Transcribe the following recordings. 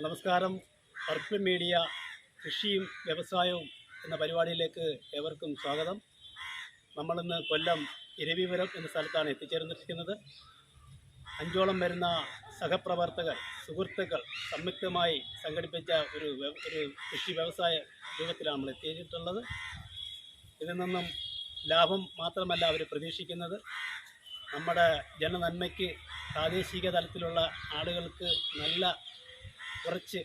നമസ്കാരം. Purple media കൃഷിയും വ്യവസായവും എന്ന പരിപാടിയിലേക്ക് ഏവർക്കും സ്വാഗതം. നമ്മളിന്ന് കൊല്ലം ഇരവിപുരം എന്ന സ്ഥലത്താണ് എത്തിച്ചേർന്നിരിക്കുന്നത്. 5ഓളം വരുന്ന സഹപ്രവർത്തകർ, സുഹൃത്തുക്കൾ സംയുക്തമായി സംഘടിപ്പിച്ച ഒരു കൃഷി വ്യവസായ രൂപത്തിലാണ് നമ്മൾ എത്തിയിട്ടുള്ളത്. ഇതിൽ നിന്നും ലാഭം മാത്രമല്ല അവർ പ്രതീക്ഷിക്കുന്നത്, നമ്മുടെ ജനനന്മയ്ക്ക് പ്രാദേശിക തലത്തിലുള്ള ആളുകൾക്ക് നല്ല കുറച്ച്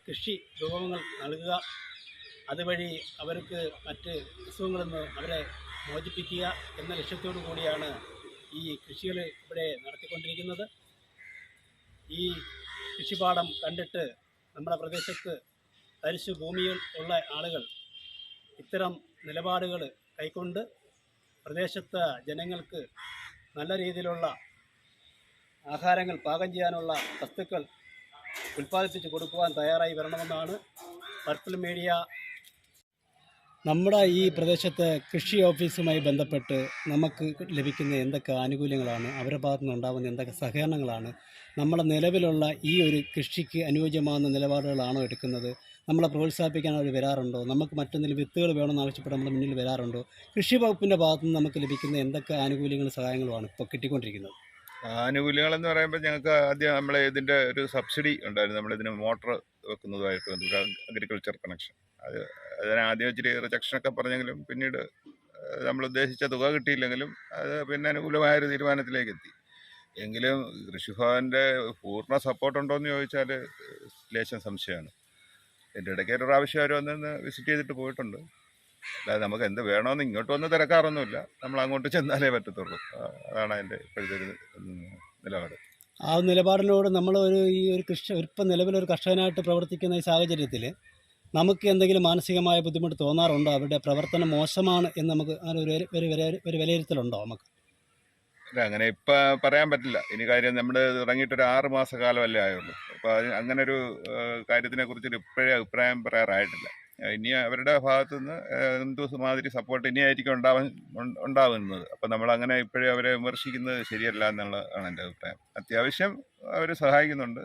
കൃഷി വിഭവങ്ങൾ നൽകുക, അതുവഴി അവർക്ക് മറ്റ് അസുഖങ്ങളിൽ നിന്ന് അവരെ മോചിപ്പിക്കുക എന്ന ലക്ഷ്യത്തോടു കൂടിയാണ് ഈ കൃഷികൾ ഇവിടെ നടത്തിക്കൊണ്ടിരിക്കുന്നത്. ഈ കൃഷിപ്പാടം കണ്ടിട്ട് നമ്മുടെ പ്രദേശത്ത് തരിശു ഭൂമിയിൽ ഉള്ള ആളുകൾ ഇത്തരം നിലപാടുകൾ കൈക്കൊണ്ട് പ്രദേശത്തെ ജനങ്ങൾക്ക് നല്ല രീതിയിലുള്ള ആഹാരങ്ങൾ പാകം ചെയ്യാനുള്ള വസ്തുക്കൾ ഉൽപ്പാദിപ്പിച്ച് കൊടുക്കുവാൻ തയ്യാറായി വരണമെന്നാണ് പർപ്പിൾ മീഡിയ. നമ്മുടെ ഈ പ്രദേശത്തെ കൃഷി ഓഫീസുമായി ബന്ധപ്പെട്ട് നമുക്ക് ലഭിക്കുന്ന എന്തൊക്കെ ആനുകൂല്യങ്ങളാണ്, അവരുടെ ഭാഗത്തു നിന്നുണ്ടാകുന്ന എന്തൊക്കെ സഹകരണങ്ങളാണ്, നമ്മുടെ നിലവിലുള്ള ഈ ഒരു കൃഷിക്ക് അനുയോജ്യമാകുന്ന നിലപാടുകളാണോ എടുക്കുന്നത്, നമ്മളെ പ്രോത്സാഹിപ്പിക്കാൻ അവർ വരാറുണ്ടോ, നമുക്ക് മറ്റെന്തെങ്കിലും വിത്തുകൾ വേണമെന്ന് ആവശ്യപ്പെട്ട് നമ്മുടെ മുന്നിൽ വരാറുണ്ടോ, കൃഷി വകുപ്പിൻ്റെ ഭാഗത്തു നിന്ന് നമുക്ക് ലഭിക്കുന്ന എന്തൊക്കെ ആനുകൂല്യങ്ങളും സഹായങ്ങളുമാണ് ഇപ്പോൾ കിട്ടിക്കൊണ്ടിരിക്കുന്നത്? ആനുകൂല്യങ്ങളെന്ന് പറയുമ്പോൾ ഞങ്ങൾക്ക് ആദ്യം ഇതിൻ്റെ ഒരു സബ്സിഡി ഉണ്ടായിരുന്നു. നമ്മളിതിന് മോട്ടർ വെക്കുന്നതുമായിട്ട് അഗ്രികൾച്ചർ കണക്ഷൻ. അതിനാദ്യം ഇച്ചിരി റിജക്ഷനൊക്കെ പറഞ്ഞെങ്കിലും പിന്നീട് നമ്മൾ ഉദ്ദേശിച്ച തുക കിട്ടിയില്ലെങ്കിലും അത് പിന്നെ അനുകൂലമായൊരു തീരുമാനത്തിലേക്ക് എത്തി. എങ്കിലും കൃഷിഭവൻ്റെ പൂർണ്ണ സപ്പോർട്ടുണ്ടോയെന്ന് ചോദിച്ചാൽ ലേശം സംശയമാണ്. എൻ്റെ ഇടയ്ക്ക് ഒരു പ്രാവശ്യം അവർ വന്ന് വിസിറ്റ് ചെയ്തിട്ട് പോയിട്ടുണ്ട്. അല്ലാതെ നമുക്ക് എന്ത് വേണമെന്ന് ഇങ്ങോട്ട് വന്ന് തിരക്കാറൊന്നുമില്ല, നമ്മൾ അങ്ങോട്ട് ചെന്നാലേ പറ്റത്തുള്ളൂ. അതാണ് അതിൻ്റെ ഇപ്പോഴത്തെ ഒരു നിലപാട്. ആ നിലപാടിനോട് നമ്മൾ ഈ ഒരു ഇപ്പം നിലവിലൊരു കർഷകനായിട്ട് പ്രവർത്തിക്കുന്ന ഈ സാഹചര്യത്തിൽ നമുക്ക് എന്തെങ്കിലും മാനസികമായ ബുദ്ധിമുട്ട് തോന്നാറുണ്ടോ? അവരുടെ പ്രവർത്തനം മോശമാണ് എന്ന് നമുക്ക് ഒരു വിലയിരുത്തലുണ്ടോ നമുക്ക്? അല്ല, അങ്ങനെ ഇപ്പം പറയാൻ പറ്റില്ല. ഇനി കാര്യം നമ്മൾ ഇറങ്ങിയിട്ടൊരു 6 മാസക്കാലമല്ലേ ആയുള്ളൂ. അപ്പോൾ അങ്ങനൊരു കാര്യത്തിനെ കുറിച്ചൊരു ഇപ്പോഴേ അഭിപ്രായം പറയാറായിട്ടില്ല. ഇനി അവരുടെ ഭാഗത്തുനിന്ന് എന്തുമാതിരി സപ്പോർട്ട് ഇനിയായിരിക്കും ഉണ്ടാവുന്നത്. അപ്പം നമ്മളങ്ങനെ ഇപ്പോഴും അവരെ വിമർശിക്കുന്നത് ശരിയല്ല എന്നുള്ളതാണ് എൻ്റെ അഭിപ്രായം. അത്യാവശ്യം അവർ സഹായിക്കുന്നുണ്ട്,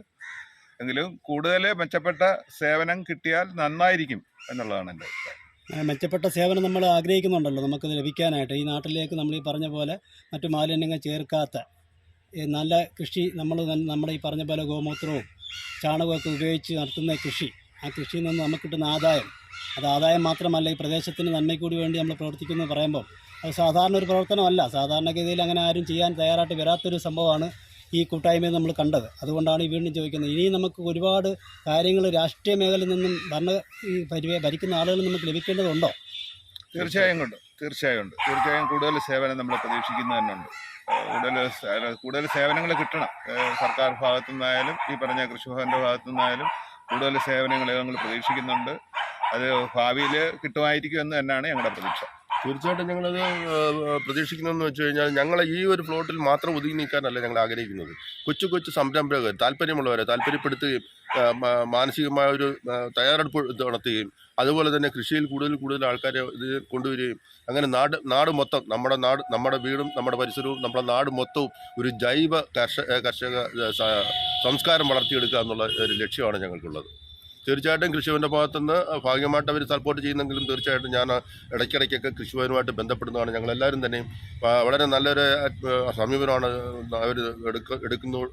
എങ്കിലും കൂടുതൽ മെച്ചപ്പെട്ട സേവനം കിട്ടിയാൽ നന്നായിരിക്കും എന്നുള്ളതാണ് എൻ്റെ അഭിപ്രായം. മെച്ചപ്പെട്ട സേവനം നമ്മൾ ആഗ്രഹിക്കുന്നുണ്ടല്ലോ നമുക്കത് ലഭിക്കാനായിട്ട്. ഈ നാട്ടിലേക്ക് നമ്മൾ ഈ പറഞ്ഞ പോലെ മറ്റു മാലിന്യങ്ങൾ ചേർക്കാത്ത നല്ല കൃഷി, നമ്മുടെ ഈ പറഞ്ഞ പോലെ ഗോമൂത്രവും ചാണകമൊക്കെ ഉപയോഗിച്ച് നടത്തുന്ന കൃഷി, ആ കൃഷിയിൽ നിന്ന് നമുക്ക് കിട്ടുന്ന ആദായം, അത് ആദായം മാത്രമല്ല ഈ പ്രദേശത്തിന് നന്മയ്ക്കൂടി വേണ്ടി നമ്മൾ പ്രവർത്തിക്കുന്നു പറയുമ്പോൾ അത് സാധാരണ ഒരു പ്രവർത്തനമല്ല. സാധാരണഗതിയിൽ അങ്ങനെ ആരും ചെയ്യാൻ തയ്യാറായിട്ട് വരാത്തൊരു സംഭവമാണ് ഈ കൂട്ടായ്മയിൽ നമ്മൾ കണ്ടത്. അതുകൊണ്ടാണ് ഈ വീണ്ടും ചോദിക്കുന്നത്, ഇനി നമുക്ക് ഒരുപാട് കാര്യങ്ങൾ രാഷ്ട്രീയ മേഖലയിൽ നിന്നും ഭരിക്കുന്ന ആളുകളിൽ നമുക്ക് ലഭിക്കേണ്ടതുണ്ടോ? തീർച്ചയായും ഉണ്ട്. തീർച്ചയായും കൂടുതൽ സേവനം നമ്മൾ പ്രതീക്ഷിക്കുന്നു തന്നെയുണ്ട്. കൂടുതൽ സേവനങ്ങൾ കിട്ടണം. സർക്കാർ ഭാഗത്തു നിന്നായാലും ഈ പറഞ്ഞ കൃഷിഭവൻ്റെ ഭാഗത്തു നിന്നായാലും കൂടുതൽ സേവനങ്ങൾ ഞങ്ങൾ പ്രതീക്ഷിക്കുന്നുണ്ട്. അത് ഭാവിയിൽ കിട്ടുമായിരിക്കും എന്ന് തന്നെയാണ് ഞങ്ങളുടെ പ്രതീക്ഷ. തീർച്ചയായിട്ടും ഞങ്ങളത് പ്രതീക്ഷിക്കുന്നതെന്ന് വെച്ച് കഴിഞ്ഞാൽ, ഞങ്ങൾ ഈ ഒരു ഫ്ലോട്ടിൽ മാത്രം ഒതുങ്ങി നിൽക്കാനല്ല ഞങ്ങൾ ആഗ്രഹിക്കുന്നത്. കൊച്ചു സംരംഭകർ, താല്പര്യമുള്ളവരെ താല്പര്യപ്പെടുത്തുകയും മാനസികമായ ഒരു തയ്യാറെടുപ്പ് നടത്തുകയും അതുപോലെ തന്നെ കൃഷിയിൽ കൂടുതൽ ആൾക്കാരെ ഇത് കൊണ്ടുവരികയും അങ്ങനെ നാട് മൊത്തം, നമ്മുടെ വീടും നമ്മുടെ പരിസരവും നമ്മുടെ നാട് മൊത്തവും ഒരു ജൈവ കർഷക സംസ്കാരം വളർത്തിയെടുക്കുക എന്നുള്ള ഒരു ലക്ഷ്യമാണ് ഞങ്ങൾക്കുള്ളത്. തീർച്ചയായിട്ടും കൃഷിഭവൻ്റെ ഭാഗത്തുനിന്ന് ഭാഗ്യമായിട്ട് അവർ സപ്പോർട്ട് ചെയ്യുന്നെങ്കിലും തീർച്ചയായിട്ടും ഞാൻ ഇടയ്ക്കിടയ്ക്കൊക്കെ കൃഷിഭവനുമായിട്ട് ബന്ധപ്പെടുന്നതാണ്. ഞങ്ങളെല്ലാവരും തന്നെയും വളരെ നല്ലൊരു സമീപനമാണ് അവർ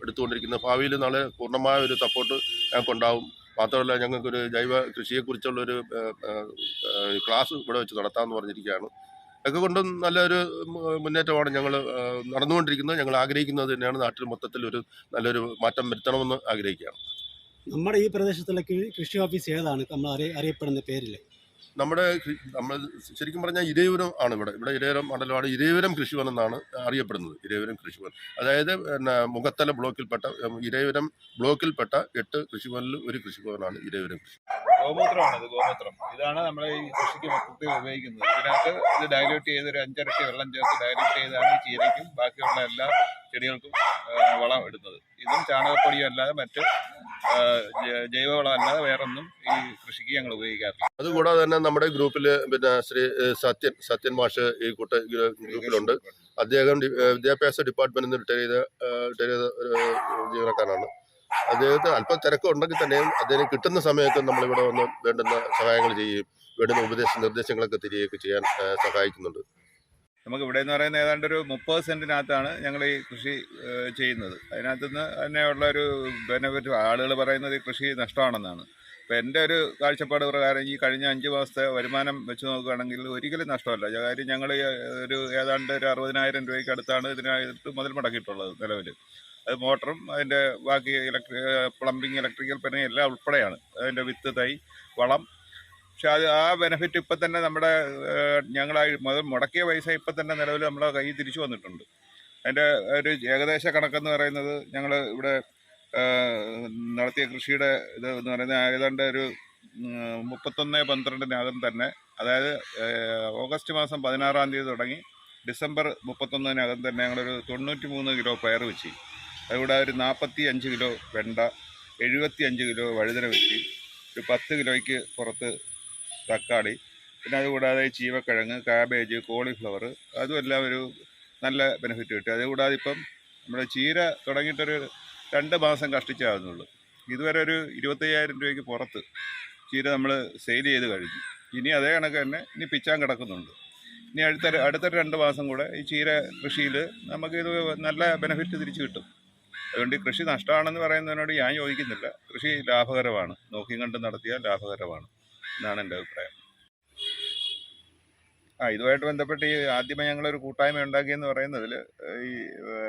എടുത്തുകൊണ്ടിരിക്കുന്നത്. ഭാവിയിൽ നാളെ പൂർണ്ണമായ ഒരു സപ്പോർട്ട് ഞങ്ങൾക്കുണ്ടാവും. മാത്രമല്ല, ഞങ്ങൾക്കൊരു ജൈവ കൃഷിയെക്കുറിച്ചുള്ളൊരു ക്ലാസ് ഇവിടെ വെച്ച് നടത്താമെന്ന് പറഞ്ഞിരിക്കുകയാണ്. ഒക്കെ കൊണ്ടും നല്ലൊരു മുന്നേറ്റമാണ് ഞങ്ങൾ നടന്നുകൊണ്ടിരിക്കുന്നത്. ഞങ്ങൾ ആഗ്രഹിക്കുന്നത് തന്നെയാണ് നാട്ടിൽ മൊത്തത്തിൽ ഒരു നല്ലൊരു മാറ്റം വരുത്തണമെന്ന് ആഗ്രഹിക്കുകയാണ്. നമ്മുടെ ഈ പ്രദേശത്തുള്ള കൃഷി ഓഫീസ് ഏതാണ് നമ്മൾ അറിയപ്പെടുന്ന പേരിൽ? നമ്മൾ ശരിക്കും പറഞ്ഞാൽ ഇരവിപുരം ആണ്. ഇവിടെ ഇരവിപുരം മണ്ഡലമാണ്. ഇരവിപുരം കൃഷിഭവൻ എന്നാണ് അറിയപ്പെടുന്നത്. ഇരവിപുരം കൃഷിഭവൻ, അതായത് മുഖത്തല ബ്ലോക്കിൽപ്പെട്ട ഇരവിപുരം ബ്ലോക്കിൽപ്പെട്ട 8 കൃഷിഭവനിൽ ഒരു കൃഷിഭവനാണ് ഇരവിപുരം കൃഷി. ഗോമൂത്രം ഇതാണ് നമ്മൾ ഈ കൃഷിക്ക് മൊത്തത്തിൽ ഉപയോഗിക്കുന്നത്. ഇതിനകത്ത് ഇത് ഡയലൂട്ട് ചെയ്ത് ഒരു 5 ഇരട്ടി വെള്ളം ചേർത്ത് ഡയലൂട്ട് ചെയ്താണ് ചീരയ്ക്കും ബാക്കിയുള്ള എല്ലാ ചെടികൾക്കും വളം എടുത്തത്. ഇതും ചാണകപ്പൊടിയും അല്ലാതെ മറ്റ് ജൈവവളം അല്ലാതെ വേറൊന്നും ഈ കൃഷിക്ക് ഞങ്ങൾ ഉപയോഗിക്കാറില്ല. അതുകൂടാതെ തന്നെ നമ്മുടെ ഗ്രൂപ്പിൽ പിന്നെ ശ്രീ സത്യൻ മാഷ് ഈ ഗ്രൂപ്പിലുണ്ട്. അദ്ദേഹം വിദ്യാഭ്യാസ ഡിപ്പാർട്ട്മെന്റിൽ നിന്ന് റിട്ടയർ ചെയ്ത ഒരു ജീവനക്കാരനാണ്. അദ്ദേഹത്തിന് അല്പം തിരക്കുണ്ടെങ്കിൽ തന്നെയും അദ്ദേഹം കിട്ടുന്ന സമയത്ത് നമ്മളിവിടെ വന്ന് വേണ്ടുന്ന സഹായങ്ങൾ ചെയ്യുകയും വേണ്ടുന്ന നിർദ്ദേശങ്ങളൊക്കെ തരികയൊക്കെ ചെയ്യാൻ സഹായിക്കുന്നുണ്ട്. നമുക്ക് ഇവിടെ എന്ന് പറയുന്നത് ഏതാണ്ട് ഒരു 30 സെൻറ്റിനകത്താണ് ഞങ്ങൾ ഈ കൃഷി ചെയ്യുന്നത്. അതിനകത്ത് നിന്ന് തന്നെയുള്ള ഒരു ബെനിഫിറ്റ് ആളുകൾ പറയുന്നത് ഈ കൃഷി നഷ്ടമാണെന്നാണ്. അപ്പോൾ എൻ്റെ ഒരു കാഴ്ചപ്പാട് പ്രകാരം ഈ കഴിഞ്ഞ 5 മാസത്തെ വരുമാനം വെച്ച് നോക്കുകയാണെങ്കിൽ ഒരിക്കലും നഷ്ടമല്ല. കാര്യം ഞങ്ങൾ ഒരു ഏതാണ്ട് ഒരു 60,000 രൂപയ്ക്ക് അടുത്താണ് ഇതിനായിട്ട് മുതൽ മുടക്കിയിട്ടുള്ളത് നിലവിൽ. അത് മോട്ടറും അതിൻ്റെ ബാക്കി പ്ലംബിങ്, ഇലക്ട്രിക്കൽ പണി എല്ലാം ഉൾപ്പെടെയാണ്. അതിൻ്റെ വിത്ത്, തൈ, വളം. പക്ഷെ ആ ബെനിഫിറ്റ് ഇപ്പം തന്നെ നമ്മുടെ ഞങ്ങൾ മുടക്കിയ പൈസ ഇപ്പം തന്നെ നിലവിൽ നമ്മളെ കയ്യിൽ തിരിച്ചു വന്നിട്ടുണ്ട്. അതിൻ്റെ ഒരു ഏകദേശ കണക്കെന്ന് പറയുന്നത് ഞങ്ങൾ ഇവിടെ നടത്തിയ കൃഷിയുടെ ഇത് എന്ന് പറയുന്നത് ഏതാണ്ട് ഒരു 31/12 തന്നെ, അതായത് ഓഗസ്റ്റ് മാസം 16-ാം തീയതി തുടങ്ങി ഡിസംബർ 31 തന്നെ ഞങ്ങളൊരു 93 കിലോ പയർ വെച്ച്, അതുകൂടാതെ ഒരു 45 കിലോ വെണ്ട, 75 കിലോ വഴുതന വെച്ച്, ഒരു 10 കിലോയ്ക്ക് പുറത്ത് തക്കാളി, പിന്നെ അതുകൂടാതെ ചീവക്കിഴങ്ങ്, കാബേജ്, കോളിഫ്ലവർ, അതുമെല്ലാം ഒരു നല്ല ബെനിഫിറ്റ് കിട്ടി. അതുകൂടാതെ ഇപ്പം നമ്മുടെ ചീര തുടങ്ങിയിട്ടൊരു 2 മാസം കഷ്ടിച്ചാകുന്നുള്ളൂ. ഇതുവരെ ഒരു 25,000 രൂപയ്ക്ക് പുറത്ത് ചീര നമ്മൾ സെയിൽ ചെയ്ത് കഴിഞ്ഞു. ഇനി അതേ കണക്ക് തന്നെ ഇനി പിച്ചാൻ കിടക്കുന്നുണ്ട്. ഇനി അടുത്ത 2 മാസം കൂടെ ഈ ചീര കൃഷിയിൽ നമുക്കിത് നല്ല ബെനിഫിറ്റ് തിരിച്ചു കിട്ടും. അതുകൊണ്ട് ഈ കൃഷി നഷ്ടമാണെന്ന് പറയുന്നതിനോട് ഞാൻ യോജിക്കുന്നില്ല. കൃഷി ലാഭകരമാണ്, നോക്കിയും കണ്ട് നടത്തിയാൽ ലാഭകരമാണ് എന്നാണ് എൻ്റെ അഭിപ്രായം. ഇതുമായിട്ട് ബന്ധപ്പെട്ട് ഈ ആദ്യമേ ഞങ്ങളൊരു കൂട്ടായ്മ ഉണ്ടാക്കിയെന്ന് പറയുന്നതിൽ ഈ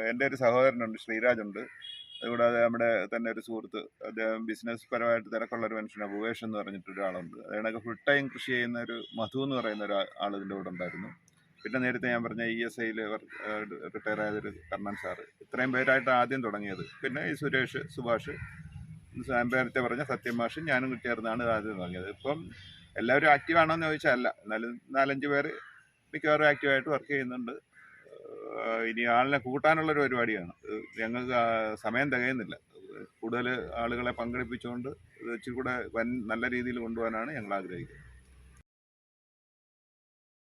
എൻ്റെ ഒരു സഹോദരനുണ്ട്, ശ്രീരാജുണ്ട്. അതുകൂടാതെ നമ്മുടെ തന്നെ ഒരു സുഹൃത്ത്, അദ്ദേഹം ബിസിനസ് പരമായിട്ട് തിരക്കുള്ളൊരു മനുഷ്യനാണ്, ഭുവേഷ് എന്ന് പറഞ്ഞിട്ടൊരാളുണ്ട്. അതിനൊക്കെ ഫുൾ ടൈം കൃഷി ചെയ്യുന്ന ഒരു മധു എന്ന് പറയുന്ന ഒരാൾ ഇതിൻ്റെ കൂടെ ഉണ്ടായിരുന്നു. പിന്നെ നേരത്തെ ഞാൻ പറഞ്ഞ ESIയിൽ റിട്ടയർ ആയതൊരു കർണൻ സാറ്. ഇത്രയും പേരായിട്ട് ആദ്യം തുടങ്ങിയത്. പിന്നെ ഈ സുരേഷ്, സുഭാഷ്, നേരത്തെ പറഞ്ഞ സത്യമാഷ്, ഞാനും ചേർന്നാണ് ആദ്യം തുടങ്ങിയത്. ഇപ്പം എല്ലാവരും ആക്റ്റീവാണോ എന്ന് ചോദിച്ചാൽ അല്ല, എന്നാലും 4-5 പേര് മിക്കവാറും ആക്റ്റീവായിട്ട് വർക്ക് ചെയ്യുന്നുണ്ട്. ഇനി ആളിനെ കൂട്ടാനുള്ളൊരു പരിപാടിയാണ്. ഞങ്ങൾക്ക് സമയം തികയുന്നില്ല. കൂടുതൽ ആളുകളെ പങ്കെടുപ്പിച്ചുകൊണ്ട് ഇത് ഇച്ചിരി കൂടെ നല്ല രീതിയിൽ കൊണ്ടുപോകാനാണ് ഞങ്ങൾ ആഗ്രഹിക്കുന്നത്.